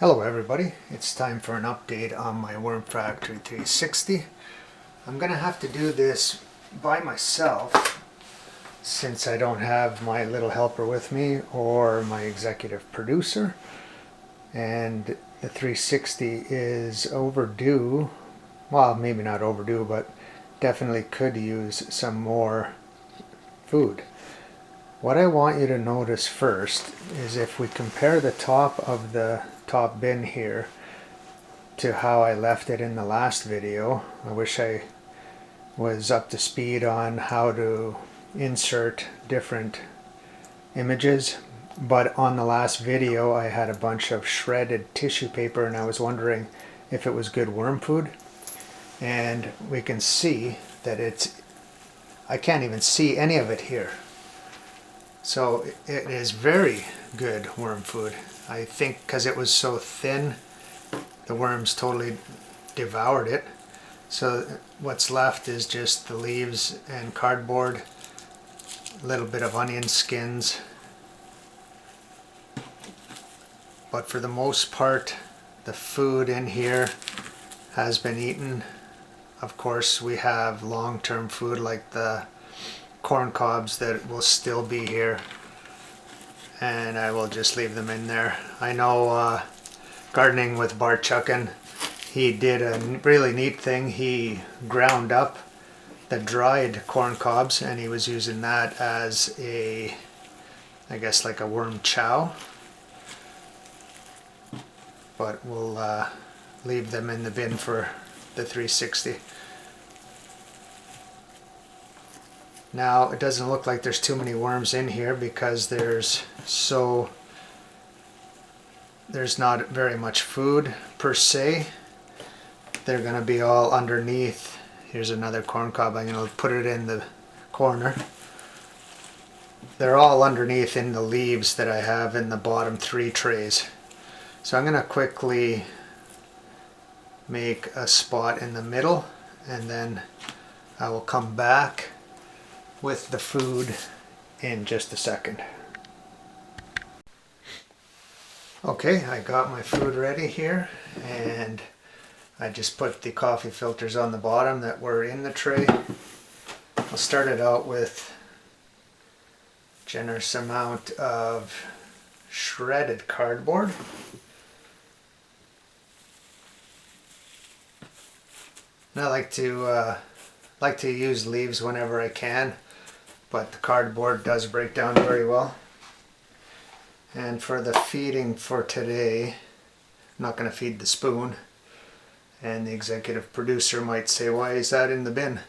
Hello everybody, it's time for an update on my Worm Factory 360. I'm gonna have to do this by myself since I don't have my little helper with me or my executive producer, and the 360 is overdue. Well, maybe not overdue, but definitely could use some more food. What I want you to notice first is if we compare the top of the top bin here to how I left it in the last video. I wish I was up to speed on how to insert different images, but on the last video I had a bunch of shredded tissue paper and I was wondering if it was good worm food, and we can see that I can't even see any of it here. So it is very good worm food. I think because it was so thin, the worms totally devoured it. So what's left is just the leaves and cardboard, a little bit of onion skins. But for the most part, the food in here has been eaten. Of course, we have long-term food like the corn cobs that will still be here, and I will just leave them in there. I know Gardening with Bart Chuckin, he did a really neat thing. He ground up the dried corn cobs and he was using that as I guess like a worm chow, but we'll leave them in the bin for the 360. Now it doesn't look like there's too many worms in here because there's not very much food per se. They're going to be all underneath. Here's another corn cob. I'm going to put it in the corner. They're all underneath in the leaves that I have in the bottom 3 trays. So I'm going to quickly make a spot in the middle, and then I will come back with the food in just a second. Okay, I got my food ready here, and I just put the coffee filters on the bottom that were in the tray. I'll start it out with a generous amount of shredded cardboard. And I like to use leaves whenever I can, but the cardboard does break down very well. And for the feeding for today, I'm not going to feed the spoon. And the executive producer might say, why is that in the bin?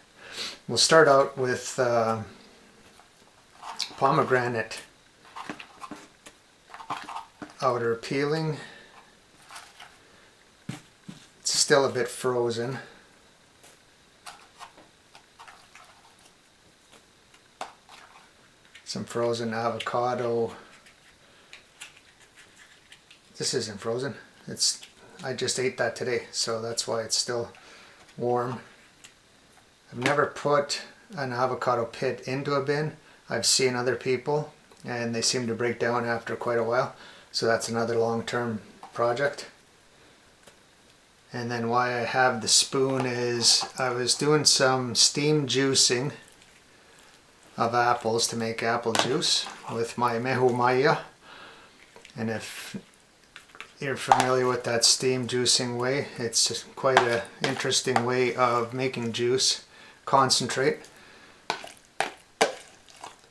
We'll start out with pomegranate outer peeling. It's still a bit frozen. Some frozen avocado. This isn't frozen. I just ate that today, so that's why it's still warm. I've never put an avocado pit into a bin. I've seen other people and they seem to break down after quite a while, so that's another long-term project. And then why I have the spoon is I was doing some steam juicing of apples to make apple juice with my mehu maya. And if you're familiar with that steam juicing way, it's just quite an interesting way of making juice concentrate.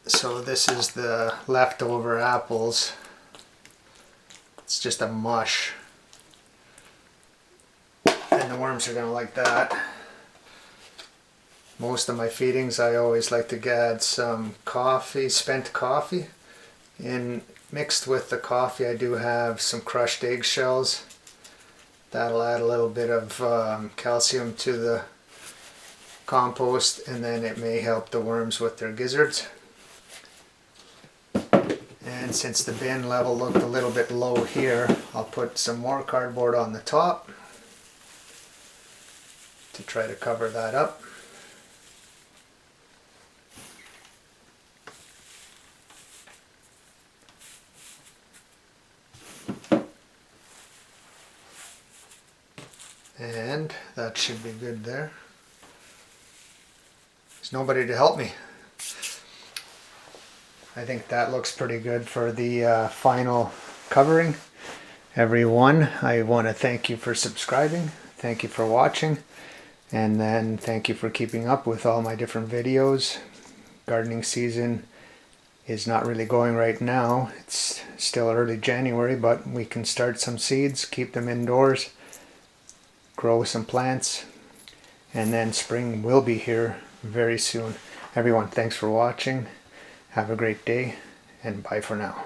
So this is the leftover apples. It's just a mush, and the worms are going to like that. Most of my feedings I always like to add some coffee, spent coffee. Mixed with the coffee I do have some crushed eggshells. That'll add a little bit of calcium to the compost, and then it may help the worms with their gizzards. And since the bin level looked a little bit low here, I'll put some more cardboard on the top to try to cover that up. And that should be good there. There's nobody to help me. I think that looks pretty good for the final covering. Everyone, I want to thank you for subscribing. Thank you for watching. And then thank you for keeping up with all my different videos. Gardening season is not really going right now. It's still early January, but we can start some seeds, keep them indoors, grow some plants, and then spring will be here very soon. Everyone, thanks for watching. Have a great day, and bye for now.